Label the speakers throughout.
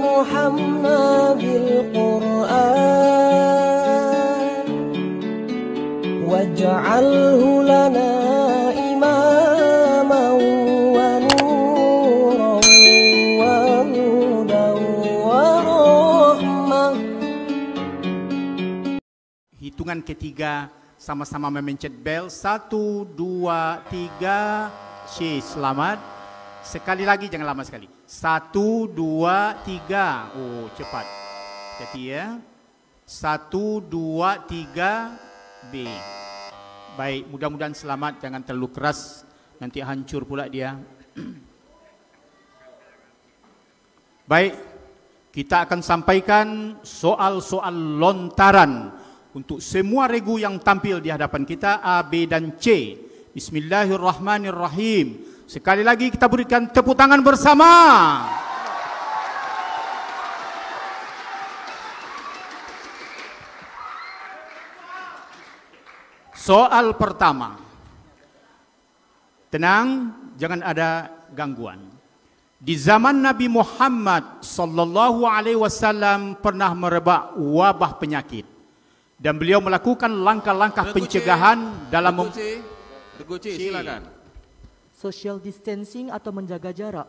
Speaker 1: وارحمنا بالقرآن واجعله لنا إماما ونورا وهدى ورحمة.
Speaker 2: Hitungan ketiga sama-sama memencet bel. 1, 2, 3. Selamat. Sekali lagi, jangan lama sekali. 1, 2, 3. Oh, cepat. Jadi ya. 1, 2, 3. B. Baik, mudah-mudahan selamat. Jangan terlalu keras, nanti hancur pula dia. Baik, kita akan sampaikan soal-soal lontaran untuk semua regu yang tampil di hadapan kita, A, B, dan C. Bismillahirrahmanirrahim. Sekali lagi kita berikan tepuk tangan bersama. Soal pertama. Tenang, jangan ada gangguan. Di zaman Nabi Muhammad sallallahu alaihi wasallam pernah merebak wabah penyakit dan beliau melakukan langkah-langkah pencegahan dalam silakan.
Speaker 3: Social distancing atau menjaga jarak?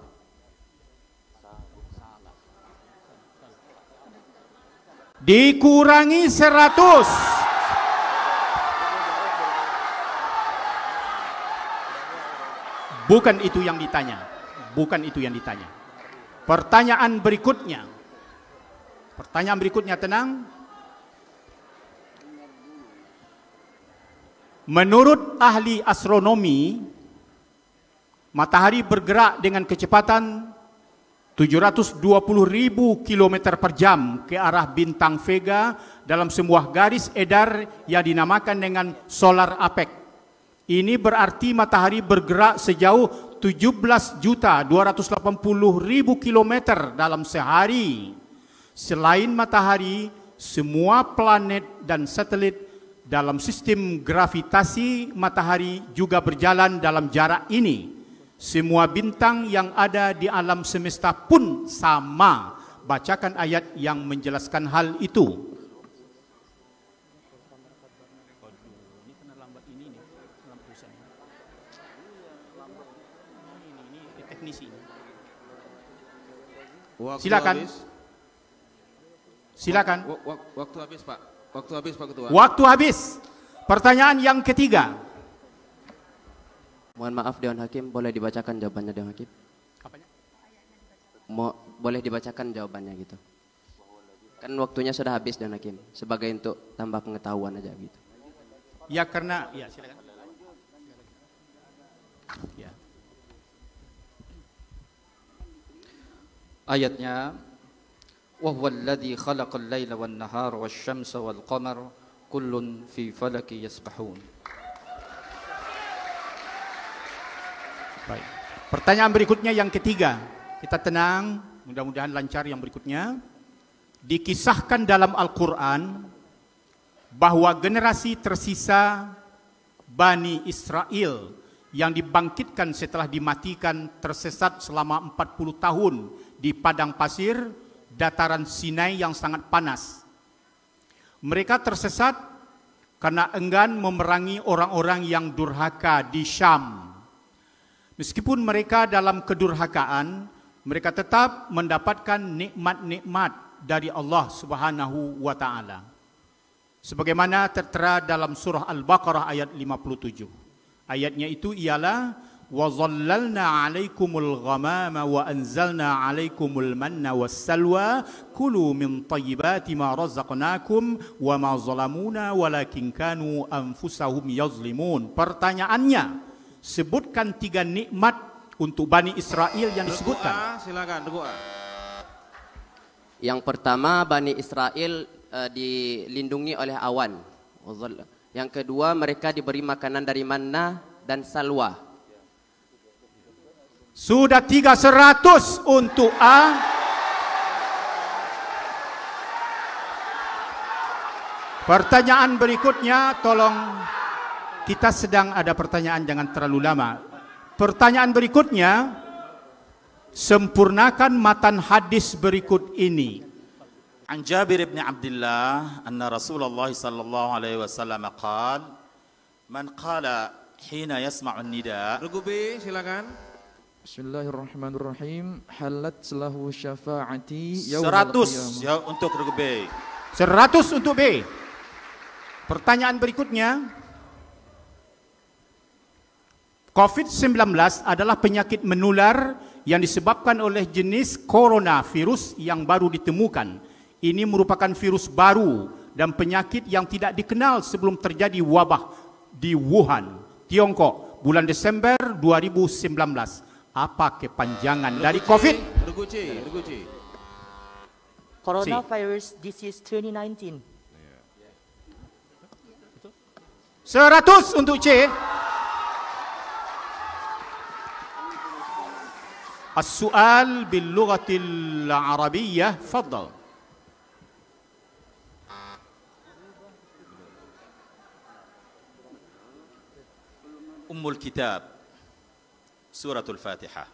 Speaker 2: Dikurangi 100. Bukan itu yang ditanya. Bukan itu yang ditanya. Pertanyaan berikutnya. Pertanyaan berikutnya, tenang. Menurut ahli astronomi, matahari bergerak dengan kecepatan 720.000 km per jam ke arah bintang Vega dalam sebuah garis edar yang dinamakan dengan solar apex. Ini berarti matahari bergerak sejauh 17.280.000 km dalam sehari. Selain matahari, semua planet dan satelit dalam sistem gravitasi matahari juga berjalan dalam jarak ini. Semua bintang yang ada di alam semesta pun sama. Bacakan ayat yang menjelaskan hal itu. Silakan. Silakan.
Speaker 4: Waktu habis, Pak. Waktu habis, Pak Ketua.
Speaker 2: Waktu habis. Pertanyaan yang ketiga.
Speaker 5: Mohon maaf Dewan Hakim, boleh dibacakan jawabannya Dewan Hakim?
Speaker 2: Apanya?
Speaker 5: Boleh dibacakan jawabannya gitu. Kan waktunya sudah habis Dewan Hakim, sebagai untuk tambah pengetahuan aja gitu.
Speaker 2: Ya karena, ya silakan. Ya.
Speaker 6: Ayatnya, وَهُوَ خَلَقَ اللَّيْلَ وَالنَّهَارَ وَالشَّمْسَ وَالْقَمَرَ كُلٌّ فِي فَلَكٍ يَسْبَحُونَ.
Speaker 2: Baik. Pertanyaan berikutnya yang ketiga. Kita tenang, mudah-mudahan lancar yang berikutnya. Dikisahkan dalam Al-Quran bahwa generasi tersisa Bani Israel yang dibangkitkan setelah dimatikan tersesat selama 40 tahun di padang pasir dataran Sinai yang sangat panas. Mereka tersesat karena enggan memerangi orang-orang yang durhaka di Syam. Meskipun mereka dalam kedurhakaan, mereka tetap mendapatkan nikmat-nikmat dari Allah Subhanahu wa taala. Sebagaimana tertera dalam surah Al-Baqarah ayat 57. Ayatnya itu ialah وَظَلَّلْنَا عَلَيْكُمُ الْغَمَامَ وَأَنْزَلْنَا عَلَيْكُمُ الْمَنَّ وَالسَّلْوَى كُلُوا مِنْ طَيِّبَاتِ مَا رَزَقْنَاكُمْ وَمَا ظَلَمُونَا وَلَكِنْ كَانُوا أَنفُسَهُمْ يَظْلِمُونَ. Pertanyaannya, sebutkan 3 nikmat untuk Bani Israel yang disebutkan.
Speaker 4: Silakan, doa.
Speaker 5: Yang pertama, Bani Israel dilindungi oleh awan. Yang kedua, mereka diberi makanan dari manna dan salwa.
Speaker 2: Sudah 300 untuk A. Pertanyaan berikutnya, tolong, kita sedang ada pertanyaan, jangan terlalu lama. Pertanyaan berikutnya, Sempurnakan matan hadis berikut ini.
Speaker 7: عن جابر بن عبد الله أن رسول الله صلى الله عليه وسلم قال من قال حين يسمع النداء.
Speaker 4: Regu B, silakan.
Speaker 8: Bismillahirrahmanirrahim. Halat lahu syafaati yaumal
Speaker 7: 100
Speaker 8: qiyamah.
Speaker 7: ya untuk regu B.
Speaker 2: 100 untuk B. Pertanyaan berikutnya. COVID-19 adalah penyakit menular yang disebabkan oleh jenis coronavirus yang baru ditemukan. Ini merupakan virus baru dan penyakit yang tidak dikenal sebelum terjadi wabah di Wuhan, Tiongkok, bulan Desember 2019. Apa kepanjangan dari COVID?
Speaker 4: Regu C, regu C.
Speaker 3: Coronavirus disease 2019.
Speaker 2: 100 untuk C. السؤال باللغة العربية تفضل.
Speaker 7: أم الكتاب سورة الفاتحة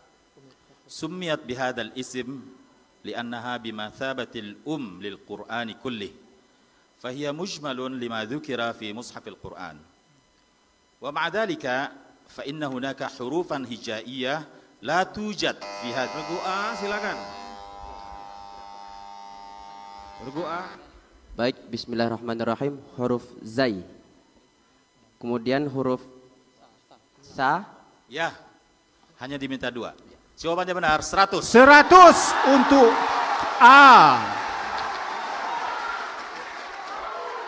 Speaker 7: سميت بهذا الاسم لأنها بمثابة الأم للقرآن كله فهي مجمل لما ذكر في مصحف القرآن ومع ذلك فإن هناك حروفا هجائية لا توجد في هذا.
Speaker 4: Regu A, silakan. Regu A.
Speaker 5: Baik, bismillahirrahmanirrahim. Huruf Zai. Kemudian huruf Sa.
Speaker 7: Ya, hanya diminta 2. Jawabannya benar, 100.
Speaker 2: 100 untuk A.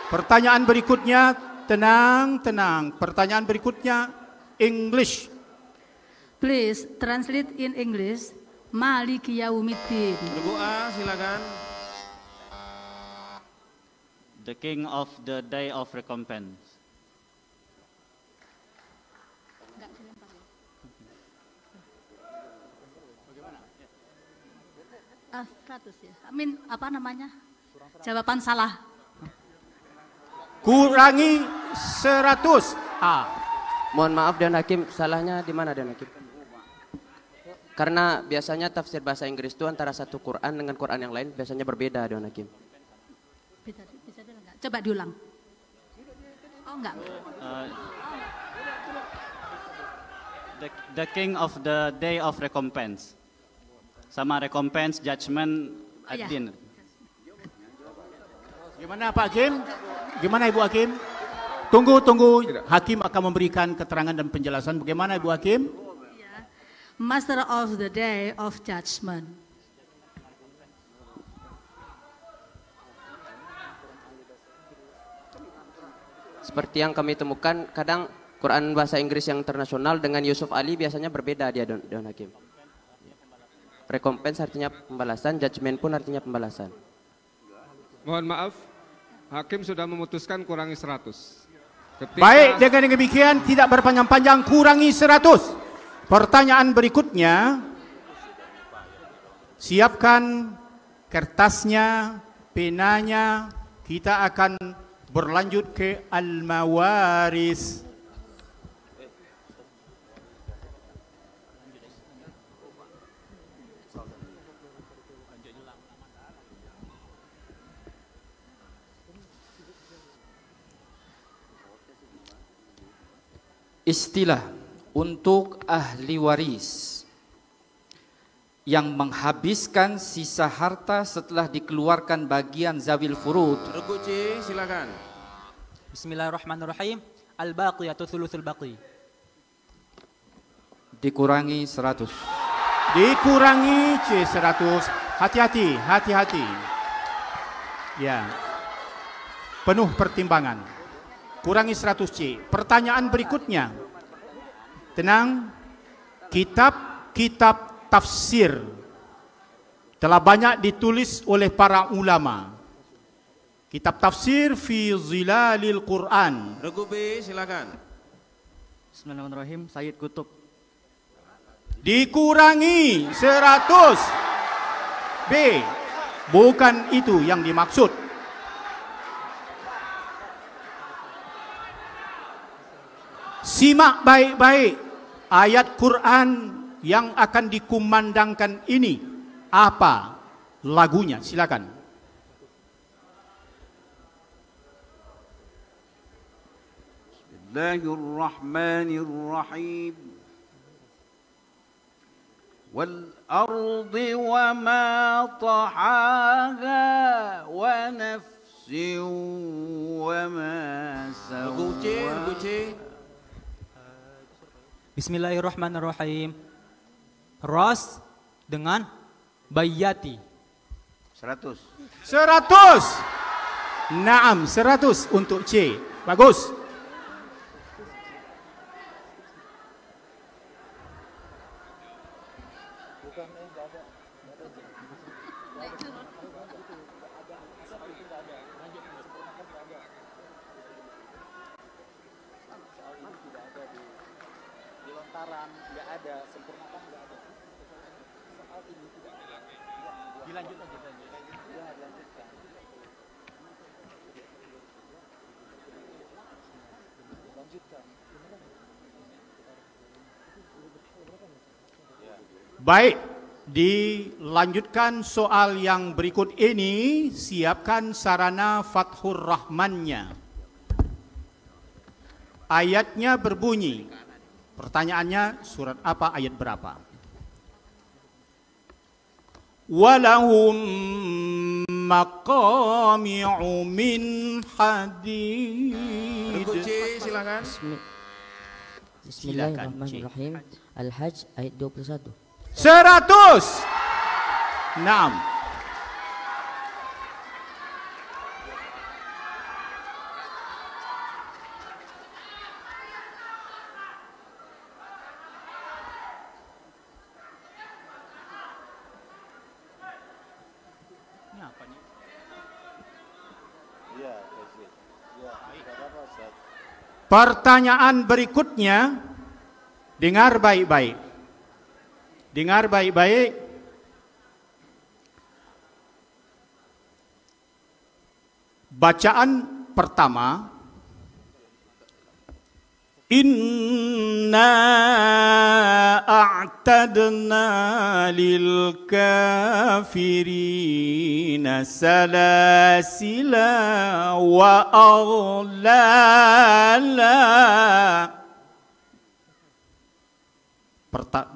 Speaker 2: Pertanyaan berikutnya, tenang. Pertanyaan berikutnya, English.
Speaker 9: Please translate in English. Maliki yaumiddin.
Speaker 4: Regu A, silakan.
Speaker 10: The king of the day of recompense.
Speaker 9: Ah, 100 ya. Amin, apa namanya? Jawaban salah.
Speaker 2: Kurangi 100 A.
Speaker 5: Mohon maaf Dewan Hakim, salahnya di mana Dewan Hakim? Karena biasanya tafsir bahasa Inggris itu antara satu Quran dengan Quran yang lain biasanya berbeda Dewan Hakim.
Speaker 9: Bisa dulu enggak? Coba diulang. Oh enggak.
Speaker 10: The king of the day of recompense. Sama recompense, judgment,
Speaker 9: Oh, ya.
Speaker 10: ad-din.
Speaker 2: Gimana Pak Hakim? Gimana Ibu Hakim? Tunggu. Hakim akan memberikan keterangan dan penjelasan. Bagaimana Ibu Hakim?
Speaker 9: Master of the day of judgment.
Speaker 5: Seperti yang kami temukan, kadang Quran bahasa Inggris yang internasional dengan Yusuf Ali biasanya berbeda dia Dewan Hakim. Recompense artinya pembalasan, judgment pun artinya pembalasan.
Speaker 11: Mohon maaf, Hakim sudah memutuskan kurangi 100.
Speaker 2: Baik, dengan demikian tidak berpanjang-panjang, kurangi 100. Pertanyaan berikutnya, siapkan kertasnya, penanya, kita akan berlanjut ke Al-Mawaris.
Speaker 6: Istilah untuk ahli waris yang menghabiskan sisa harta setelah dikeluarkan bagian zawil furud.
Speaker 4: Regu C, silakan.
Speaker 12: Bismillahirrahmanirrahim. Al-baqiyatu thuluthul baqi.
Speaker 6: Dikurangi 100.
Speaker 2: Dikurangi C 100. Hati-hati. Ya. Penuh pertimbangan. Kurangi 100 C. Pertanyaan berikutnya. Tenang. Kitab tafsir telah banyak ditulis oleh para ulama. Kitab tafsir fi zilalil Quran.
Speaker 4: Regu B, silakan.
Speaker 10: Bismillahirrahmanirrahim. Sayyid Qutb.
Speaker 2: Dikurangi 100. B. Bukan itu yang dimaksud. Simak baik-baik ayat Quran yang akan dikumandangkan ini apa lagunya? Silakan.
Speaker 13: Bismillahirrahmanirrahim. Wal ardi wa ma tahaha wa nafsin wa ma sawaha.
Speaker 12: Bismillahirrahmanirrahim. Ras dengan bayati.
Speaker 13: 100.
Speaker 2: 100. Naam, 100 untuk C. Bagus. Baik, dilanjutkan soal yang berikut ini. Siapkan sarana Fathur Rahmannya. Ayatnya berbunyi. Pertanyaannya, surat apa, ayat berapa? Walahum maqami'u min hadid.
Speaker 4: Silakan.
Speaker 14: Bismillahirrahmanirrahim. Al-Hajj ayat 21.
Speaker 2: 100. Naam. Pertanyaan berikutnya, dengar baik-baik. Dengar baik-baik. Bacaan pertama, Inna a'tadna lil kafirina salasila wa aghlala.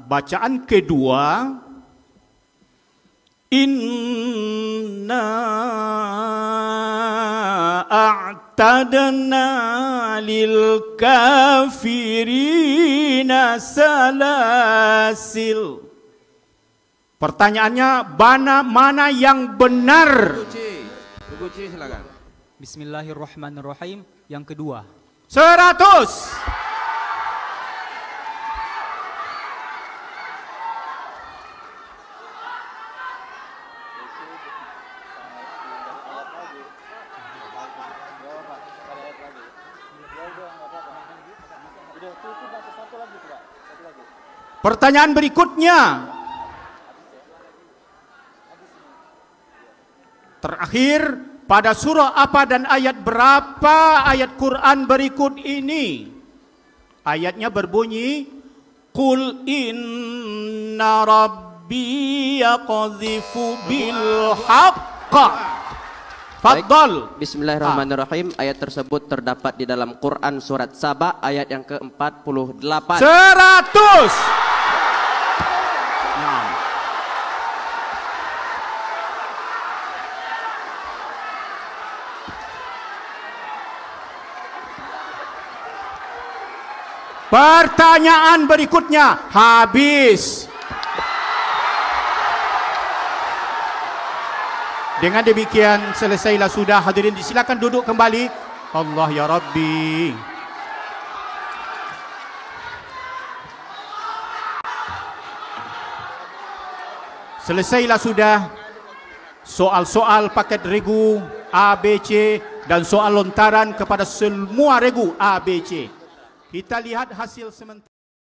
Speaker 2: Bacaan kedua, Inna a'tadna lil kafirina salasil. Pertanyaannya, mana yang benar?
Speaker 4: Buku C, silakan.
Speaker 12: Bismillahirrahmanirrahim. Yang kedua.
Speaker 2: 100. Pertanyaan berikutnya, terakhir, pada surah apa dan ayat berapa ayat Quran berikut ini? Ayatnya berbunyi, Qul inna rabbi yaqdhifu bil haqqa. Fadhal.
Speaker 5: Bismillahirrahmanirrahim. Ayat tersebut terdapat di dalam Quran surat Saba ayat yang ke-48.
Speaker 2: 100. Pertanyaan berikutnya habis. Dengan demikian selesailah sudah, hadirin disilakan duduk kembali. Allah ya Rabbi. Selesailah sudah soal-soal paket regu ABC dan soal lontaran kepada semua regu ABC. Kita lihat hasil sementara.